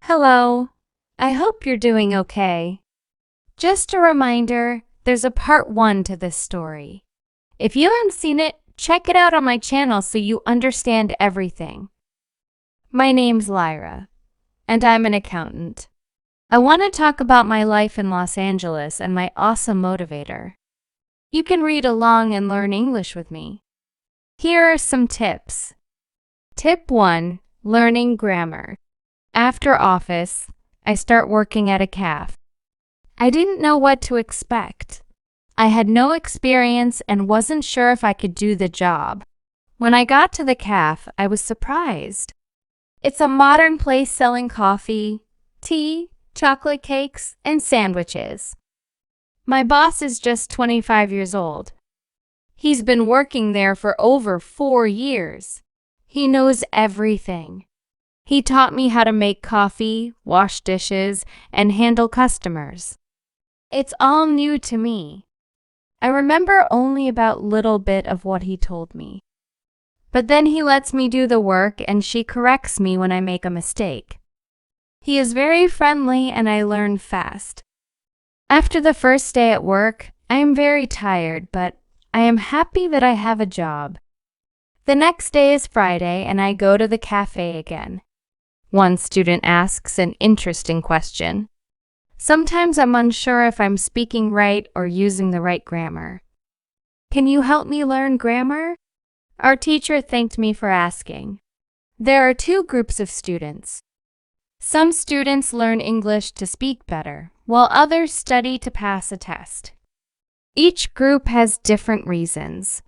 Hello. I hope you're doing okay. Just a reminder, there's a part 1 to this story. If you haven't seen it, check it out on my channel so you understand everything. My name's Lyra, and I'm an accountant. I want to talk about my life in Los Angeles and my awesome motivator. You can read along and learn English with me. Here are some tips. Tip 1. Learning grammar. After office, I start working at a cafe. I didn't know what to expect. I had no experience and wasn't sure if I could do the job. When I got to the cafe, I was surprised. It's a modern place selling coffee, tea, chocolate cakes, and sandwiches. My boss is just 25 years old. He's been working there for over 4 years. He knows everything. He taught me how to make coffee, wash dishes, and handle customers. It's all new to me. I remember only about little bit of what he told me. But then he lets me do the work and she corrects me when I make a mistake. He is very friendly and I learn fast. After the first day at work, I am very tired, but I am happy that I have a job. The next day is Friday and I go to the cafe again. One student asks an interesting question. Sometimes I'm unsure if I'm speaking right or using the right grammar. Can you help me learn grammar? Our teacher thanked me for asking. There are 2 groups of students. Some students learn English to speak better, while others study to pass a test. Each group has different reasons.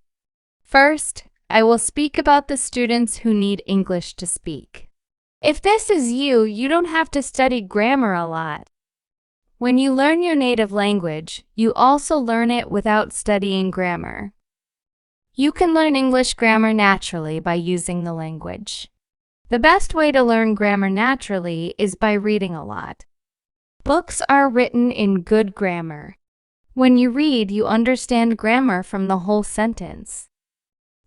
First, I will speak about the students who need English to speak. If this is you, you don't have to study grammar a lot. When you learn your native language, you also learn it without studying grammar. You can learn English grammar naturally by using the language. The best way to learn grammar naturally is by reading a lot. Books are written in good grammar. When you read, you understand grammar from the whole sentence.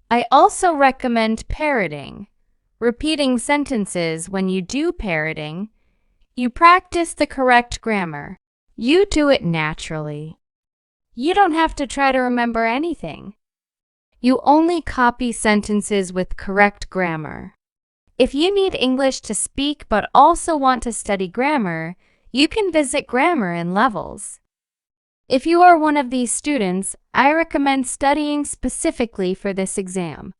I also recommend parroting. Repeating sentences. When you do parroting, you practice the correct grammar. You do it naturally. You don't have to try to remember anything. You only copy sentences with correct grammar. If you need English to speak but also want to study grammar, you can visit Grammar in Levels. If you are one of these students, I recommend studying specifically for this exam.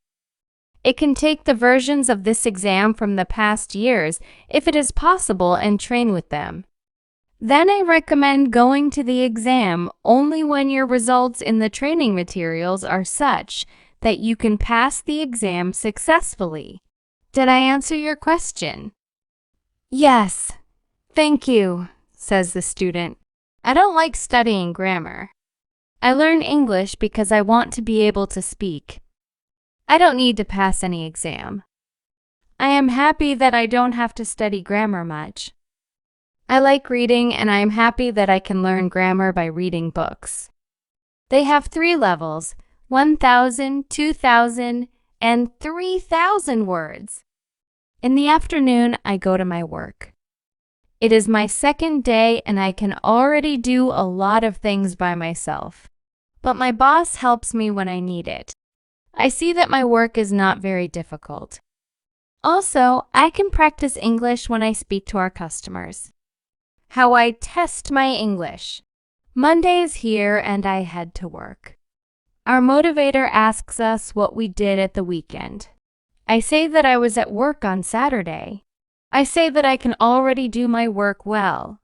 It can take the versions of this exam from the past years if it is possible and train with them. Then I recommend going to the exam only when your results in the training materials are such that you can pass the exam successfully. Did I answer your question? Yes. Thank you, says the student. I don't like studying grammar. I learn English because I want to be able to speak. I don't need to pass any exam. I am happy that I don't have to study grammar much. I like reading and I am happy that I can learn grammar by reading books. They have 3 levels, 1,000, 2,000, and 3,000 words. In the afternoon, I go to my work. It is my second day and I can already do a lot of things by myself. But my boss helps me when I need it. I see that my work is not very difficult. Also, I can practice English when I speak to our customers. How I test my English. Monday is here and I head to work. Our motivator asks us what we did at the weekend. I say that I was at work on Saturday. I say that I can already do my work well.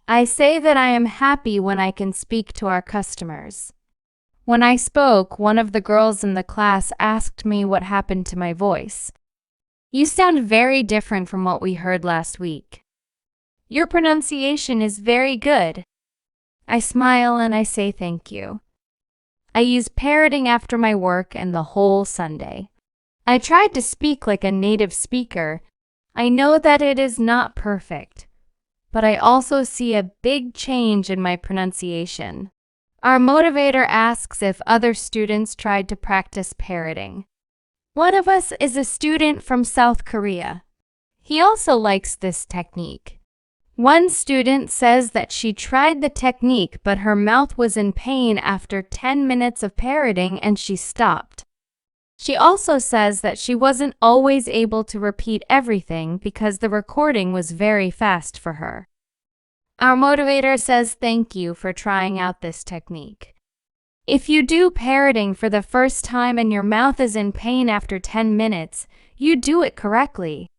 I say that I am happy when I can speak to our customers. When I spoke, one of the girls in the class asked me what happened to my voice. You sound very different from what we heard last week. Your pronunciation is very good. I smile and I say thank you. I use parroting after my work and the whole Sunday. I tried to speak like a native speaker. I know that it is not perfect, but I also see a big change in my pronunciation. Our motivator asks if other students tried to practice parroting. One of us is a student from South Korea. He also likes this technique. One student says that she tried the technique, but her mouth was in pain after 10 minutes of parroting and she stopped. She also says that she wasn't always able to repeat everything because the recording was very fast for her. Our motivator says thank you for trying out this technique. If you do parroting for the first time and your mouth is in pain after 10 minutes, you do it correctly.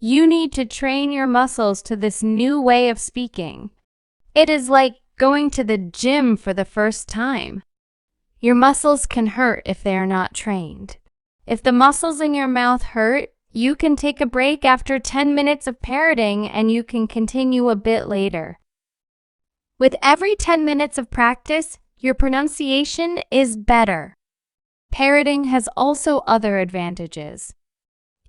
You need to train your muscles to this new way of speaking. It is like going to the gym for the first time. Your muscles can hurt if they are not trained. If the muscles in your mouth hurt, you can take a break after 10 minutes of parroting and you can continue a bit later. With every 10 minutes of practice, your pronunciation is better. Parroting has also other advantages.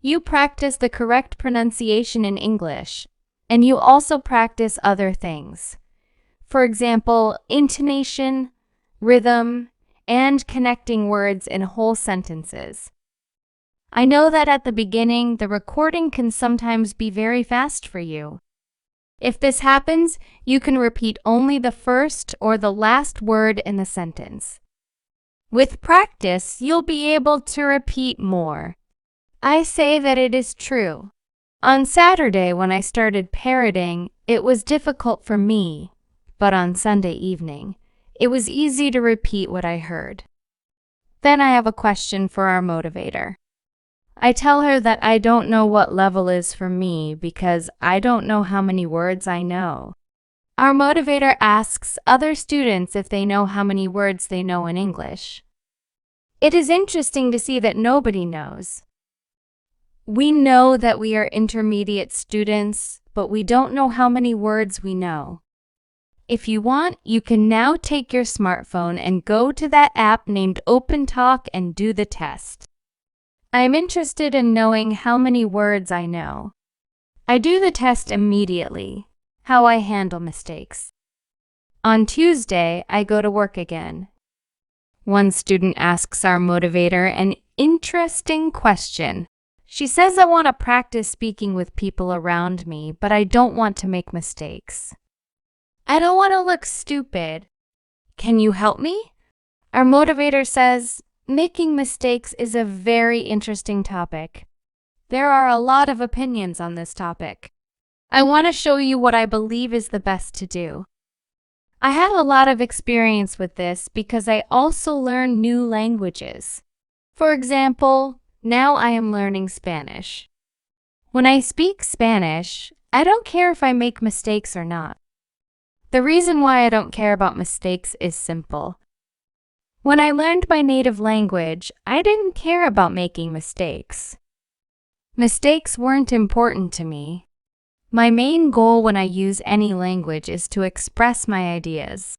You practice the correct pronunciation in English, and you also practice other things. For example, intonation, rhythm, and connecting words in whole sentences. I know that at the beginning, the recording can sometimes be very fast for you. If this happens, you can repeat only the first or the last word in the sentence. With practice, you'll be able to repeat more. I say that it is true. On Saturday, when I started parroting, it was difficult for me, but on Sunday evening, it was easy to repeat what I heard. Then I have a question for our motivator. I tell her that I don't know what level is for me because I don't know how many words I know. Our motivator asks other students if they know how many words they know in English. It is interesting to see that nobody knows. We know that we are intermediate students, but we don't know how many words we know. If you want, you can now take your smartphone and go to that app named OpenTalk and do the test. I am interested in knowing how many words I know. I do the test immediately, how I handle mistakes. On Tuesday, I go to work again. One student asks our motivator an interesting question. She says I want to practice speaking with people around me, but I don't want to make mistakes. I don't want to look stupid. Can you help me? Our motivator says, making mistakes is a very interesting topic. There are a lot of opinions on this topic. I want to show you what I believe is the best to do. I have a lot of experience with this because I also learn new languages. For example, now I am learning Spanish. When I speak Spanish, I don't care if I make mistakes or not. The reason why I don't care about mistakes is simple. When I learned my native language, I didn't care about making mistakes. Mistakes weren't important to me. My main goal when I use any language is to express my ideas.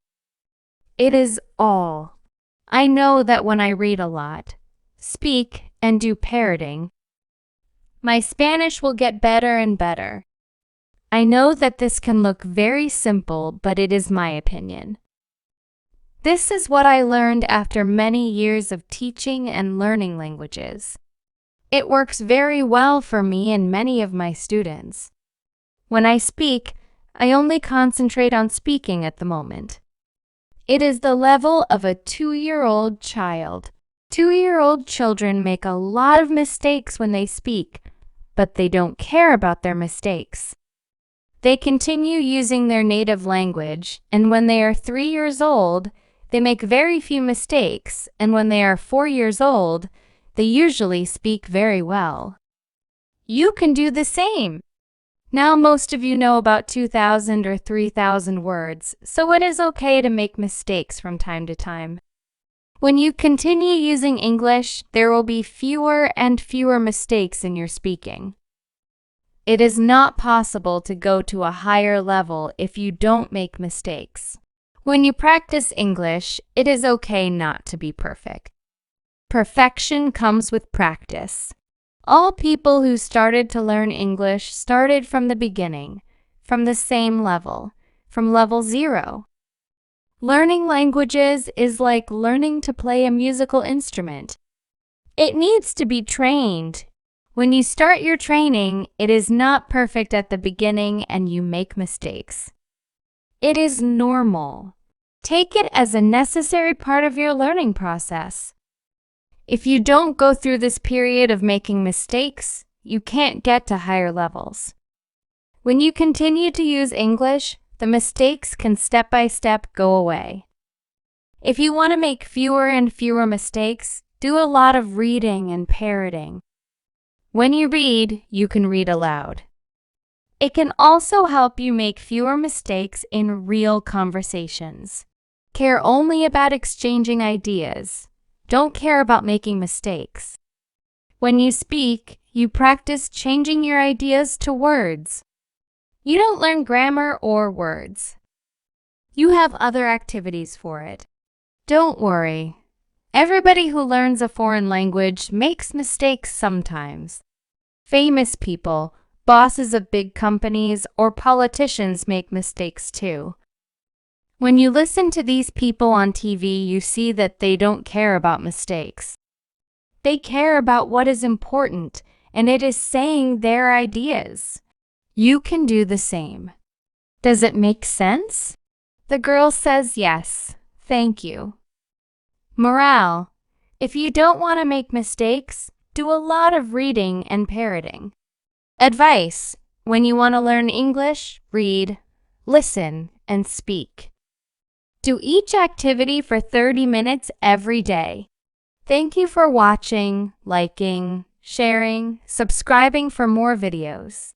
It is all. I know that when I read a lot, speak, and do parroting, my Spanish will get better and better. I know that this can look very simple, but it is my opinion. This is what I learned after many years of teaching and learning languages. It works very well for me and many of my students. When I speak, I only concentrate on speaking at the moment. It is the level of a 2-year-old child. 2-year-old children make a lot of mistakes when they speak, but they don't care about their mistakes. They continue using their native language, and when they are 3 years old, they make very few mistakes, and when they are 4 years old, they usually speak very well. You can do the same. Now most of you know about 2,000 or 3,000 words, so it is okay to make mistakes from time to time. When you continue using English, there will be fewer and fewer mistakes in your speaking. It is not possible to go to a higher level if you don't make mistakes. When you practice English, it is okay not to be perfect. Perfection comes with practice. All people who started to learn English started from the beginning, from the same level, from level 0. Learning languages is like learning to play a musical instrument. It needs to be trained. When you start your training, it is not perfect at the beginning and you make mistakes. It is normal. Take it as a necessary part of your learning process. If you don't go through this period of making mistakes, you can't get to higher levels. When you continue to use English, the mistakes can step by step go away. If you want to make fewer and fewer mistakes, do a lot of reading and parroting. When you read, you can read aloud. It can also help you make fewer mistakes in real conversations. Care only about exchanging ideas. Don't care about making mistakes. When you speak, you practice changing your ideas to words. You don't learn grammar or words. You have other activities for it. Don't worry. Everybody who learns a foreign language makes mistakes sometimes. Famous people, bosses of big companies, or politicians make mistakes too. When you listen to these people on TV, you see that they don't care about mistakes. They care about what is important, and it is saying their ideas. You can do the same. Does it make sense? The girl says yes. Thank you. Morale: if you don't want to make mistakes, do a lot of reading and parroting. Advice: when you want to learn English, read, listen, and speak. Do each activity for 30 minutes every day. Thank you for watching, liking, sharing, subscribing for more videos.